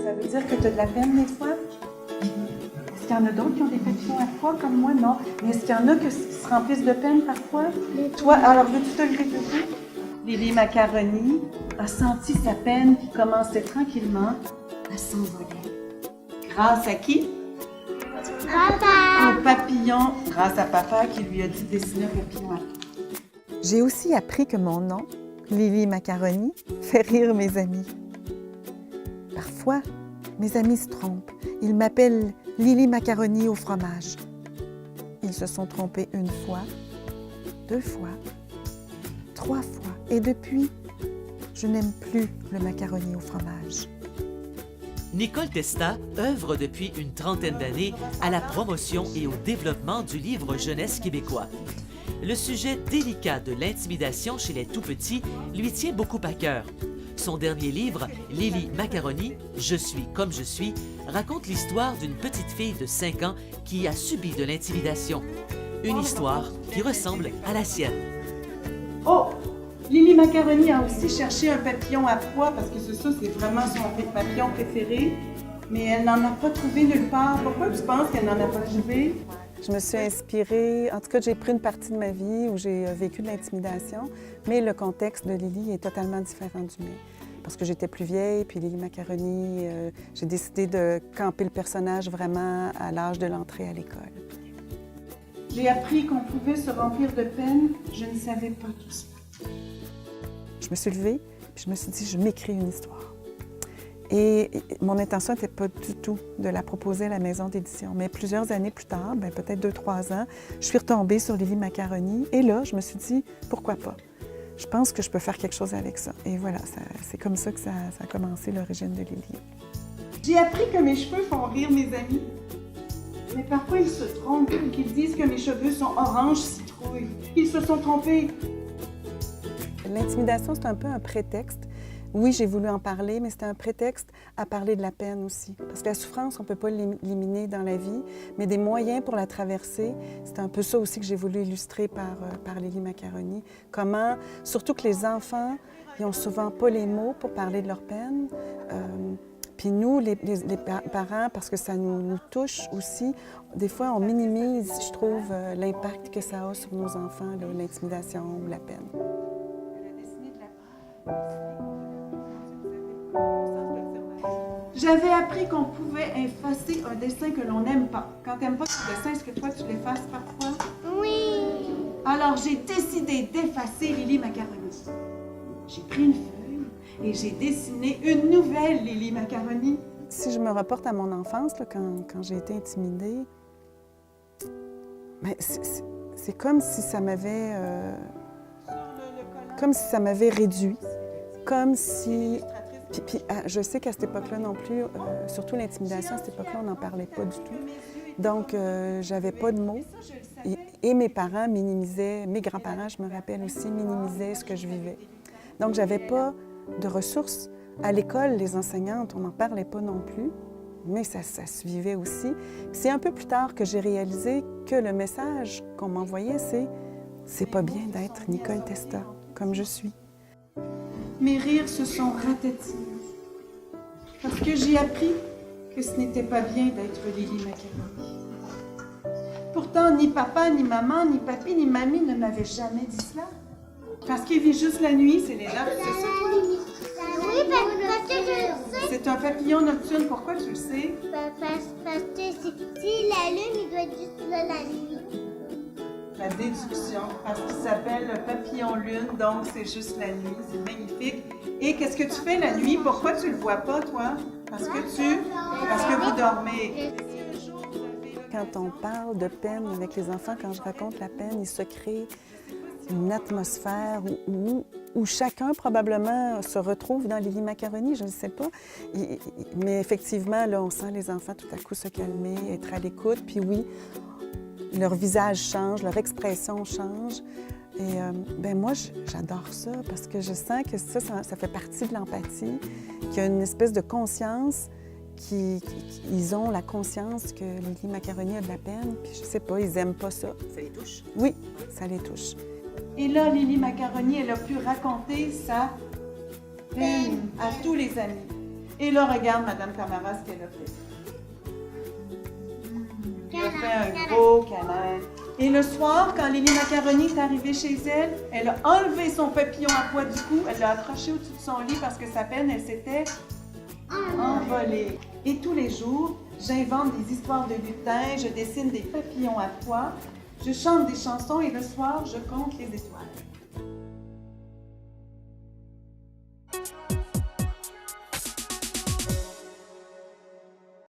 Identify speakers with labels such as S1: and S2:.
S1: Ça veut dire que tu as de la peine des fois? Est-ce qu'il y en a d'autres qui ont des papillons à froid comme moi? Non. Mais est-ce qu'il y en a qui se remplissent de peine parfois? Toi, alors veux-tu te lever debout? Lily Macaroni a senti sa peine qui commençait tranquillement à s'envoler. Grâce à qui?
S2: Papa!
S1: Au papillon, grâce à papa qui lui a dit de dessiner un papillon à froid.
S3: J'ai aussi appris que mon nom, Lily Macaroni, fait rire mes amis. Parfois, mes amis se trompent. Ils m'appellent Lily Macaroni au fromage. Ils se sont trompés une fois, 2 fois, 3 fois. Et depuis, je n'aime plus le macaroni au fromage.
S4: Nicole Testa œuvre depuis une trentaine d'années à la promotion et au développement du livre jeunesse québécois. Le sujet délicat de l'intimidation chez les tout-petits lui tient beaucoup à cœur. Son dernier livre, Lily Macaroni, Je suis comme je suis, raconte l'histoire d'une petite fille de 5 ans qui a subi de l'intimidation. Une histoire qui ressemble à la sienne.
S1: Oh! Lily Macaroni a aussi cherché un papillon à froid parce que c'est vraiment son papillon préféré, mais elle n'en a pas trouvé nulle part. Pourquoi tu penses qu'elle n'en a pas trouvé?
S3: Je me suis inspirée, en tout cas, j'ai pris une partie de ma vie où j'ai vécu de l'intimidation, mais le contexte de Lily est totalement différent du mien. Parce que j'étais plus vieille, puis Lily Macaroni, j'ai décidé de camper le personnage vraiment à l'âge de l'entrée à l'école.
S1: J'ai appris qu'on pouvait se remplir de peine. Je ne savais pas tout ça.
S3: Je me suis levée, puis je me suis dit, je m'écris une histoire. Et mon intention n'était pas du tout de la proposer à la maison d'édition. Mais plusieurs années plus tard, peut-être 2-3 ans, je suis retombée sur Lily Macaroni. Et là, je me suis dit, pourquoi pas? Je pense que je peux faire quelque chose avec ça. Et voilà, c'est comme ça que ça a commencé l'origine de Lily.
S1: J'ai appris que mes cheveux font rire mes amis. Mais parfois, ils se trompent, qu'ils disent que mes cheveux sont orange citrouille. Ils se sont trompés.
S3: L'intimidation, c'est un peu un prétexte. Oui, j'ai voulu en parler, mais c'était un prétexte à parler de la peine aussi. Parce que la souffrance, on ne peut pas l'éliminer dans la vie, mais des moyens pour la traverser, c'est un peu ça aussi que j'ai voulu illustrer par Lily Macaroni. Comment, surtout que les enfants, ils n'ont souvent pas les mots pour parler de leur peine. Puis nous, les parents, parce que ça nous touche aussi, des fois, on minimise, je trouve, l'impact que ça a sur nos enfants, l'intimidation ou la peine.
S1: J'avais appris qu'on pouvait effacer un dessin que l'on n'aime pas. Quand tu n'aimes pas ce dessin, est-ce que toi, tu l'effaces parfois?
S2: Oui!
S1: Alors, j'ai décidé d'effacer Lily Macaroni. J'ai pris une feuille et j'ai dessiné une nouvelle Lily Macaroni.
S3: Si je me reporte à mon enfance, là, quand j'ai été intimidée, c'est comme si ça m'avait... comme si ça m'avait réduit. Comme si... Puis, je sais qu'à cette époque-là non plus, surtout l'intimidation, à cette époque-là, on n'en parlait pas du tout. Donc, j'avais pas de mots. Et mes parents minimisaient, mes grands-parents, je me rappelle aussi, minimisaient ce que je vivais. Donc, j'avais pas de ressources. À l'école, les enseignantes, on n'en parlait pas non plus, mais ça se vivait aussi. C'est un peu plus tard que j'ai réalisé que le message qu'on m'envoyait, c'est pas bien d'être Nicole Testa, comme je suis.
S1: Mes rires se sont ratatins parce que j'ai appris que ce n'était pas bien d'être Lily Macaroni. Pourtant, ni papa, ni maman, ni papi, ni mamie ne m'avaient jamais dit cela. Parce qu'il vit juste la nuit, c'est les larmes, c'est ça?
S2: Oui, parce que je le sais.
S1: C'est un papillon nocturne, pourquoi tu le sais?
S2: Parce que si la lune, il doit être juste là la nuit.
S1: La déduction, parce qu'il s'appelle le papillon lune, donc c'est juste la nuit, c'est magnifique. Et qu'est-ce que tu fais la nuit? Pourquoi tu le vois pas, toi? Parce que vous dormez.
S3: Quand on parle de peine avec les enfants, quand je raconte la peine, il se crée une atmosphère où chacun probablement se retrouve dans Lily Macaroni, je ne sais pas. Mais effectivement, là, on sent les enfants tout à coup se calmer, être à l'écoute, puis oui, leur visage change, leur expression change. Et moi, j'adore ça parce que je sens que ça fait partie de l'empathie, qu'il y a une espèce de conscience ils ont la conscience que Lily Macaroni a de la peine, puis je sais pas, ils aiment pas ça.
S4: Ça les touche?
S3: Oui, ça les touche.
S1: Et là, Lily Macaroni, elle a pu raconter sa peine à tous les amis. Et là, regarde Madame Camara ce qu'elle a fait. Elle a fait un gros câlin. Et le soir, quand Lily Macaroni est arrivée chez elle, elle a enlevé son papillon à pois du cou, elle l'a accroché au-dessus de son lit parce que sa peine, elle s'était envolée. Et tous les jours, j'invente des histoires de lutins, je dessine des papillons à pois, je chante des chansons et le soir, je compte les étoiles.